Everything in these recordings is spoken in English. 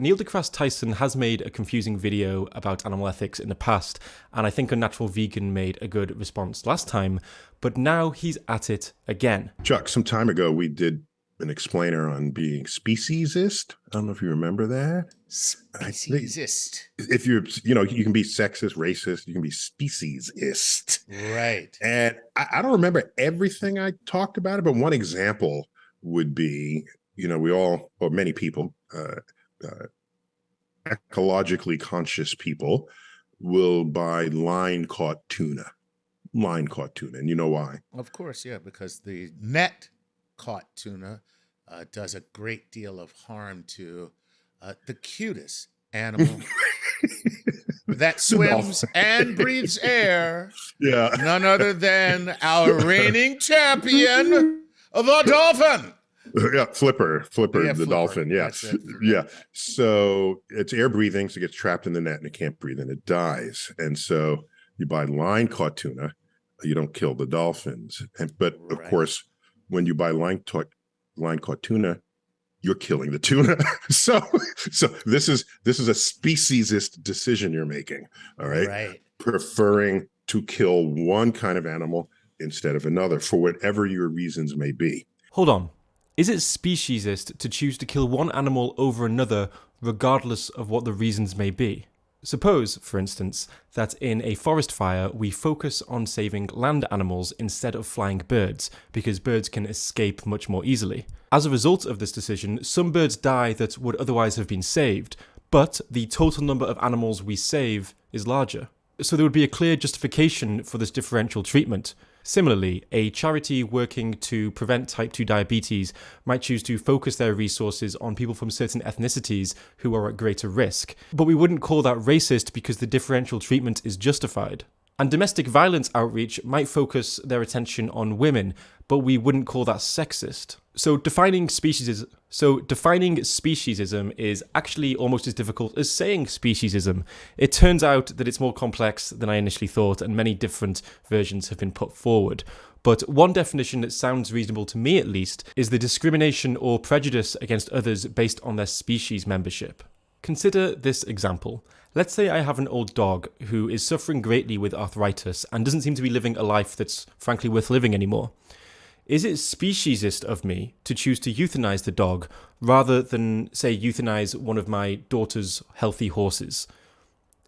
Neil deGrasse Tyson has made a confusing video about animal ethics in the past, and I think Unnatural Vegan made a good response last time, but now he's at it again. Chuck, some time ago we did an explainer on being speciesist. I don't know if you remember that. Speciesist. If you're, you can be sexist, racist, you can be speciesist. Right. And I don't remember everything I talked about it, but one example would be, we all, or many people, ecologically conscious people will buy line-caught tuna. And you know why? Of course, yeah, because the net-caught tuna does a great deal of harm to the cutest animal that swims and breathes air. Yeah. None other than our reigning champion, the dolphin. Yeah, Flipper, Yeah, the dolphin. Yes. Yeah. So it's air breathing, so it gets trapped in the net and it can't breathe and it dies. And so you buy line-caught tuna, you don't kill the dolphins. But of course, when you buy line-caught tuna, you're killing the tuna. so this is a speciesist decision you're making. All right. Right. Preferring to kill one kind of animal instead of another for whatever your reasons may be. Hold on. Is it speciesist to choose to kill one animal over another regardless of what the reasons may be? Suppose, for instance, that in a forest fire we focus on saving land animals instead of flying birds, because birds can escape much more easily. As a result of this decision, some birds die that would otherwise have been saved, but the total number of animals we save is larger. So there would be a clear justification for this differential treatment. Similarly, a charity working to prevent type 2 diabetes might choose to focus their resources on people from certain ethnicities who are at greater risk. But we wouldn't call that racist because the differential treatment is justified. And domestic violence outreach might focus their attention on women, but we wouldn't call that sexist. So defining speciesism is actually almost as difficult as saying speciesism. It turns out that it's more complex than I initially thought, and many different versions have been put forward. But one definition that sounds reasonable to me at least is the discrimination or prejudice against others based on their species membership. Consider this example. Let's say I have an old dog who is suffering greatly with arthritis and doesn't seem to be living a life that's frankly worth living anymore. Is it speciesist of me to choose to euthanize the dog rather than, say, euthanize one of my daughter's healthy horses?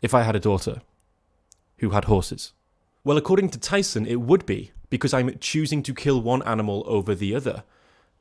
If I had a daughter who had horses. Well, according to Tyson, it would be, because I'm choosing to kill one animal over the other.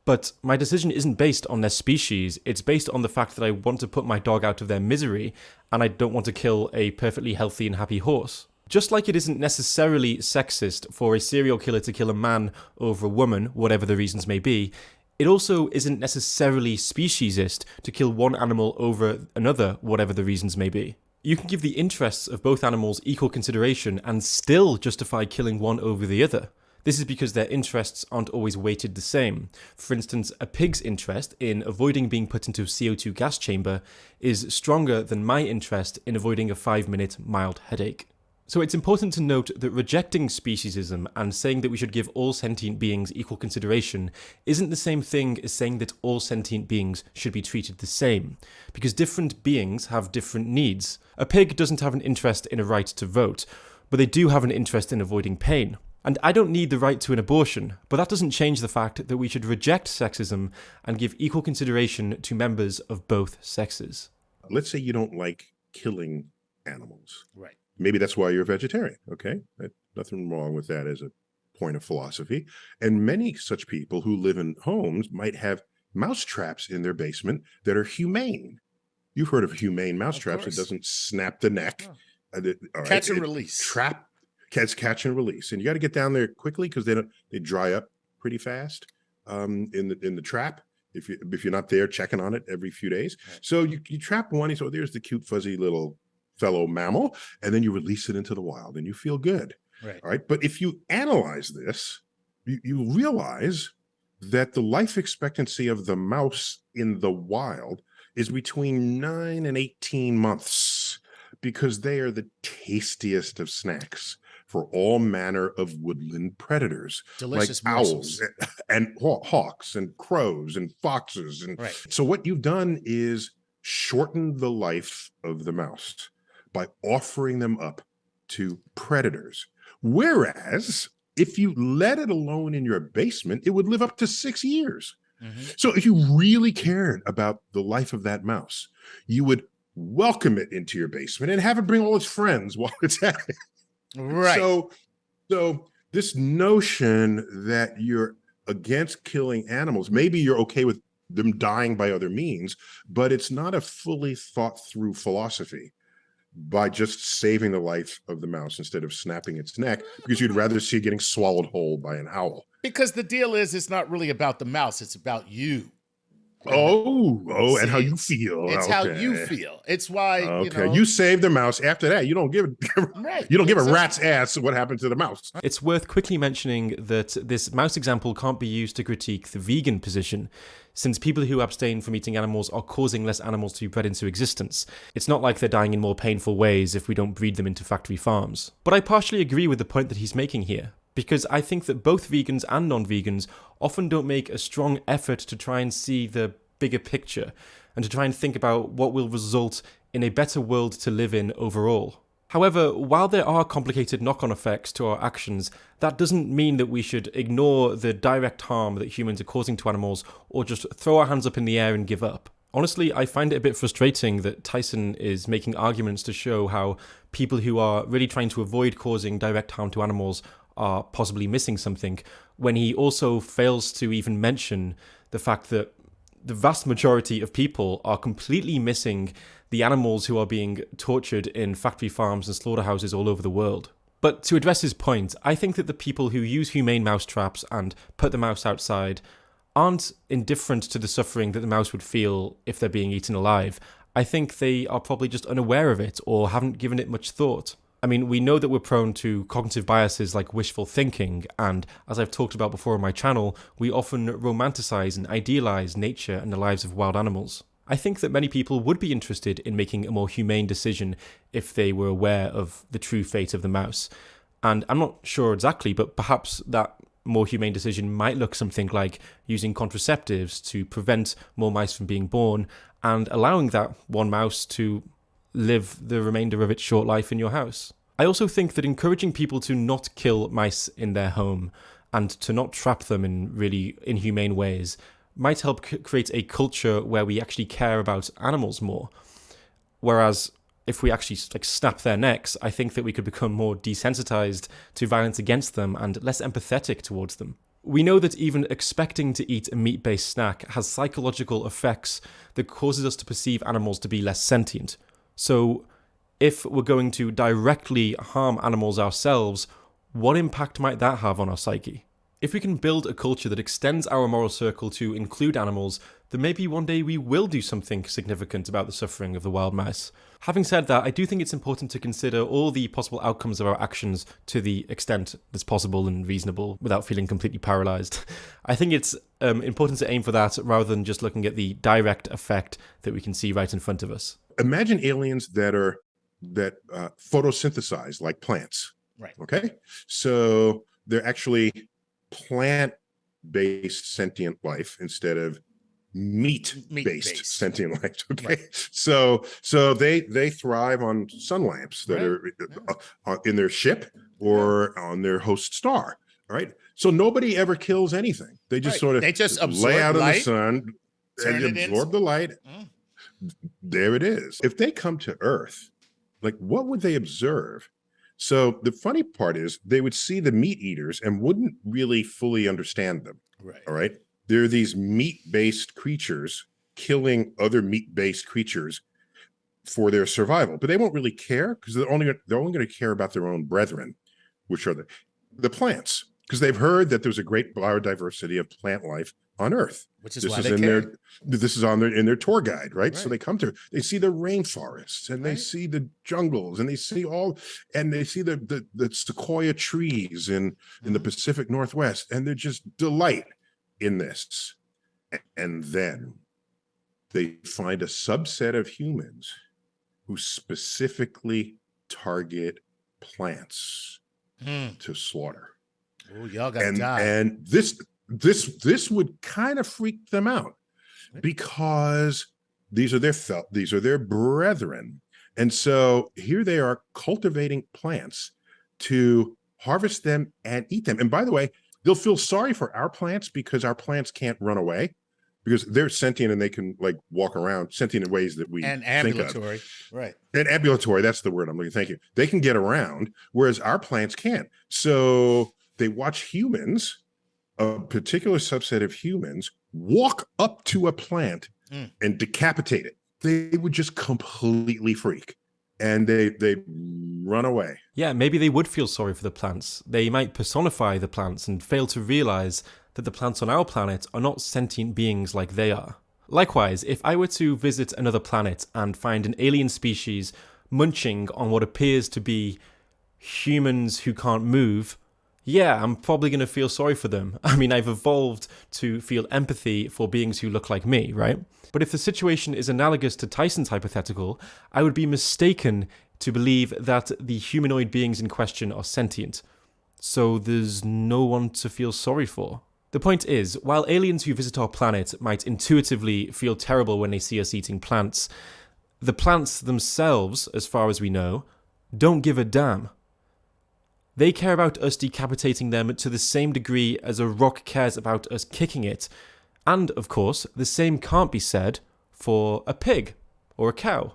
But my decision isn't based on their species, it's based on the fact that I want to put my dog out of their misery, and I don't want to kill a perfectly healthy and happy horse. Just like it isn't necessarily sexist for a serial killer to kill a man over a woman, whatever the reasons may be, it also isn't necessarily speciesist to kill one animal over another, whatever the reasons may be. You can give the interests of both animals equal consideration and still justify killing one over the other. This is because their interests aren't always weighted the same. For instance, a pig's interest in avoiding being put into a CO2 gas chamber is stronger than my interest in avoiding a 5-minute mild headache. So it's important to note that rejecting speciesism and saying that we should give all sentient beings equal consideration isn't the same thing as saying that all sentient beings should be treated the same, because different beings have different needs. A pig doesn't have an interest in a right to vote, but they do have an interest in avoiding pain. And I don't need the right to an abortion, but that doesn't change the fact that we should reject sexism and give equal consideration to members of both sexes. Let's say you don't like killing animals. Right. Maybe that's why you're a vegetarian, okay? Nothing wrong with that as a point of philosophy. And many such people who live in homes might have mouse traps in their basement that are humane. You've heard of humane mouse traps. It doesn't snap the neck. Oh. Catch and release. Catch and release. And you got to get down there quickly because they dry up pretty fast in the trap. If you're not there checking on it every few days. Right. So you trap one, so there's the cute fuzzy little fellow mammal, and then you release it into the wild and you feel good. Right. All right. But if you analyze this, you realize that the life expectancy of the mouse in the wild is between 9 and 18 months because they are the tastiest of snacks for all manner of woodland predators. Delicious like morsels. Owls and hawks and crows and foxes. And right. So what you've done is shorten the life of the mouse by offering them up to predators. Whereas if you let it alone in your basement, it would live up to 6 years. So if you really cared about the life of that mouse, you would welcome it into your basement and have it bring all its friends while it's at it. Right. So this notion that you're against killing animals, maybe you're okay with them dying by other means, but it's not a fully thought through philosophy by just saving the life of the mouse instead of snapping its neck, because you'd rather see it getting swallowed whole by an owl. Because the deal is, it's not really about the mouse, it's about you. Oh, See, and how you feel. It's how you feel. It's why, you save the mouse. After that, you don't give right. You don't give a rat's ass what happened to the mouse. It's worth quickly mentioning that this mouse example can't be used to critique the vegan position, since people who abstain from eating animals are causing less animals to be bred into existence. It's not like they're dying in more painful ways if we don't breed them into factory farms. But I partially agree with the point that he's making here, because I think that both vegans and non-vegans often don't make a strong effort to try and see the bigger picture and to try and think about what will result in a better world to live in overall. However, while there are complicated knock-on effects to our actions, that doesn't mean that we should ignore the direct harm that humans are causing to animals or just throw our hands up in the air and give up. Honestly, I find it a bit frustrating that Tyson is making arguments to show how people who are really trying to avoid causing direct harm to animals are possibly missing something, when he also fails to even mention the fact that the vast majority of people are completely missing the animals who are being tortured in factory farms and slaughterhouses all over the world. But to address his point, I think that the people who use humane mouse traps and put the mouse outside aren't indifferent to the suffering that the mouse would feel if they're being eaten alive. I think they are probably just unaware of it or haven't given it much thought. I mean, we know that we're prone to cognitive biases like wishful thinking, and as I've talked about before on my channel, we often romanticize and idealize nature and the lives of wild animals. I think that many people would be interested in making a more humane decision if they were aware of the true fate of the mouse. And I'm not sure exactly, but perhaps that more humane decision might look something like using contraceptives to prevent more mice from being born and allowing that one mouse to live the remainder of its short life in your house. I also think that encouraging people to not kill mice in their home and to not trap them in really inhumane ways might help create a culture where we actually care about animals more. Whereas if we actually snap their necks, I think that we could become more desensitized to violence against them and less empathetic towards them. We know that even expecting to eat a meat-based snack has psychological effects that causes us to perceive animals to be less sentient. So if we're going to directly harm animals ourselves, what impact might that have on our psyche? If we can build a culture that extends our moral circle to include animals, then maybe one day we will do something significant about the suffering of the wild mouse. Having said that, I do think it's important to consider all the possible outcomes of our actions to the extent that's possible and reasonable without feeling completely paralyzed. I think it's important to aim for that rather than just looking at the direct effect that we can see right in front of us. Imagine aliens that photosynthesize like plants. Right. Okay. So they're actually plant-based sentient life instead of meat-based sentient life. Okay. Right. So they thrive on sun lamps that are in their ship or on their host star. All right. So nobody ever kills anything. They just sort of lay out in the sun and absorb the light. There it is. If they come to Earth, like what would they observe? So the funny part is they would see the meat eaters and wouldn't really fully understand them. Right. All right. They're these meat-based creatures killing other meat-based creatures for their survival, but they won't really care because they're only going to care about their own brethren, which are the plants, because they've heard that there's a great biodiversity of plant life on Earth. Which is why they care. This is in their tour guide, right? So they see the rainforests and they see the jungles and they see the sequoia trees in the Pacific Northwest, and they're just delight in this. And then they find a subset of humans who specifically target plants to slaughter. Oh, y'all gotta die. And this would kind of freak them out because These are these are their brethren. And so here they are cultivating plants to harvest them and eat them. And by the way, they'll feel sorry for our plants because our plants can't run away because they're sentient and they can like walk around, sentient in ways that we and think ambulatory, of. right? And ambulatory, that's the word I'm looking. Thank you. They can get around, whereas our plants can't. So they watch humans, a particular subset of humans, walk up to a plant and decapitate it. They would just completely freak. And they run away. Yeah, maybe they would feel sorry for the plants. They might personify the plants and fail to realize that the plants on our planet are not sentient beings like they are. Likewise, if I were to visit another planet and find an alien species munching on what appears to be humans who can't move, yeah, I'm probably going to feel sorry for them. I mean, I've evolved to feel empathy for beings who look like me, right? But if the situation is analogous to Tyson's hypothetical, I would be mistaken to believe that the humanoid beings in question are sentient. So there's no one to feel sorry for. The point is, while aliens who visit our planet might intuitively feel terrible when they see us eating plants, the plants themselves, as far as we know, don't give a damn. They care about us decapitating them to the same degree as a rock cares about us kicking it. And, of course, the same can't be said for a pig, or a cow,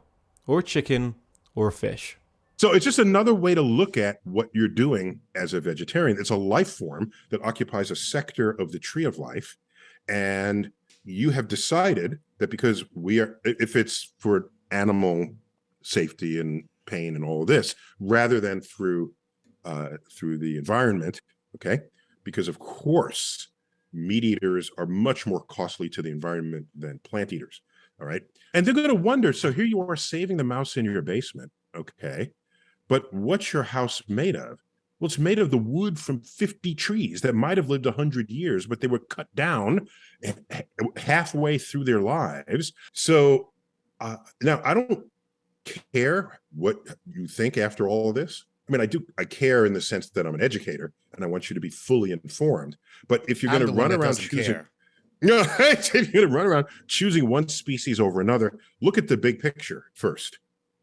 or a chicken, or a fish. So it's just another way to look at what you're doing as a vegetarian. It's a life form that occupies a sector of the tree of life. And you have decided that because we are, if it's for animal safety and pain and all of this, rather than through the environment, okay? Because of course, meat eaters are much more costly to the environment than plant eaters, all right? And they're gonna wonder, so here you are saving the mouse in your basement, okay? But what's your house made of? Well, it's made of the wood from 50 trees that might have lived 100 years, but they were cut down halfway through their lives. So now I don't care what you think after all of this. I mean, I care in the sense that I'm an educator and I want you to be fully informed. But if you're going to run around choosing, if you're going to run around choosing one species over another, look at the big picture first,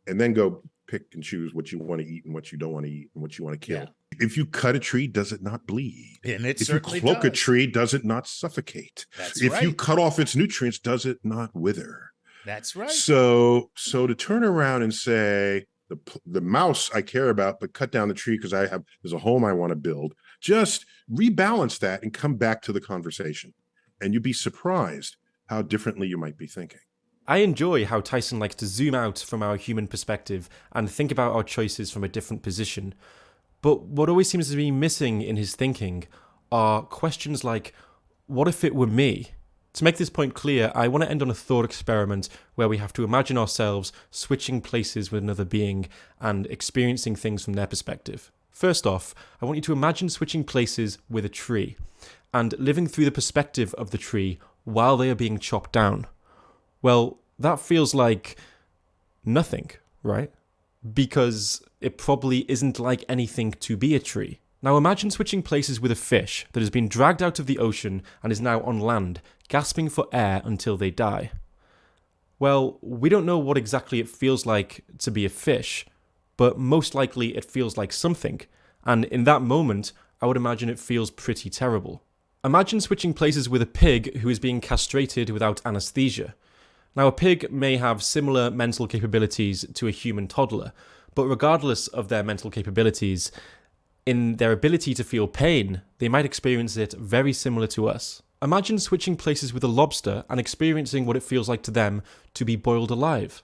and then go pick and choose what you want to eat and what you don't want to eat and what you want to kill. Yeah. If you cut a tree, does it not bleed? And it if certainly you cloak does. A tree, does it not suffocate? That's if right. you cut off its nutrients, does it not wither? That's right. So to turn around and say, the mouse I care about, but cut down the tree because there's a home I want to build. Just rebalance that and come back to the conversation. And you'd be surprised how differently you might be thinking. I enjoy how Tyson likes to zoom out from our human perspective and think about our choices from a different position. But what always seems to be missing in his thinking are questions like, what if it were me? To make this point clear, I want to end on a thought experiment where we have to imagine ourselves switching places with another being and experiencing things from their perspective. First off, I want you to imagine switching places with a tree and living through the perspective of the tree while they are being chopped down. Well, that feels like nothing, right? Because it probably isn't like anything to be a tree. Now imagine switching places with a fish that has been dragged out of the ocean and is now on land, gasping for air until they die. Well, we don't know what exactly it feels like to be a fish, but most likely it feels like something, and in that moment, I would imagine it feels pretty terrible. Imagine switching places with a pig who is being castrated without anesthesia. Now, a pig may have similar mental capabilities to a human toddler, but regardless of their mental capabilities, in their ability to feel pain, they might experience it very similar to us. Imagine switching places with a lobster and experiencing what it feels like to them to be boiled alive.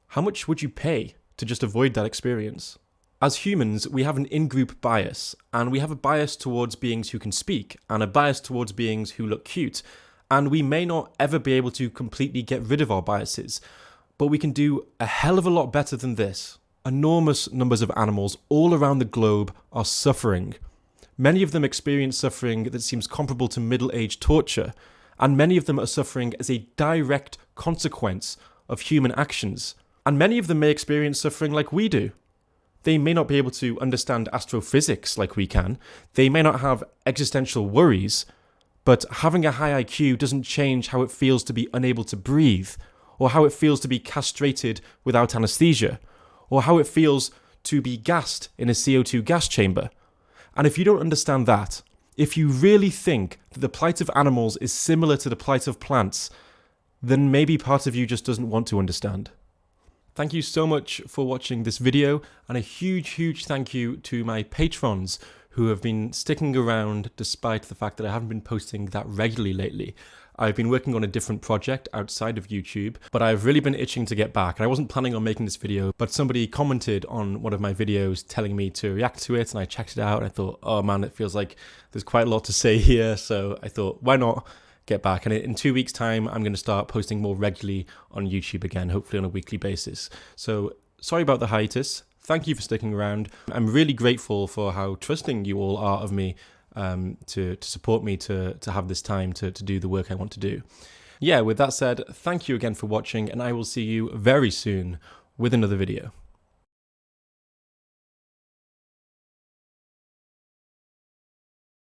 How much would you pay to just avoid that experience? As humans, we have an in-group bias, and we have a bias towards beings who can speak, and a bias towards beings who look cute, and we may not ever be able to completely get rid of our biases, but we can do a hell of a lot better than this. Enormous numbers of animals all around the globe are suffering. Many of them experience suffering that seems comparable to middle-age torture, and many of them are suffering as a direct consequence of human actions. And many of them may experience suffering like we do. They may not be able to understand astrophysics like we can. They may not have existential worries, but having a high IQ doesn't change how it feels to be unable to breathe, or how it feels to be castrated without anesthesia, or how it feels to be gassed in a CO2 gas chamber. And if you don't understand that, if you really think that the plight of animals is similar to the plight of plants, then maybe part of you just doesn't want to understand. Thank you so much for watching this video, and a huge thank you to my patrons who have been sticking around despite the fact that I haven't been posting that regularly lately. I've been working on a different project outside of YouTube, but I've really been itching to get back, and I wasn't planning on making this video, but somebody commented on one of my videos telling me to react to it, and I checked it out, and I thought, oh man, it feels like there's quite a lot to say here, so I thought, why not get back? And in 2 weeks' time, I'm going to start posting more regularly on YouTube again, hopefully on a weekly basis. So, sorry about the hiatus. Thank you for sticking around. I'm really grateful for how trusting you all are of me, to support me to have this time to do the work I want to do. Yeah, with that said, thank you again for watching, and I will see you very soon with another video.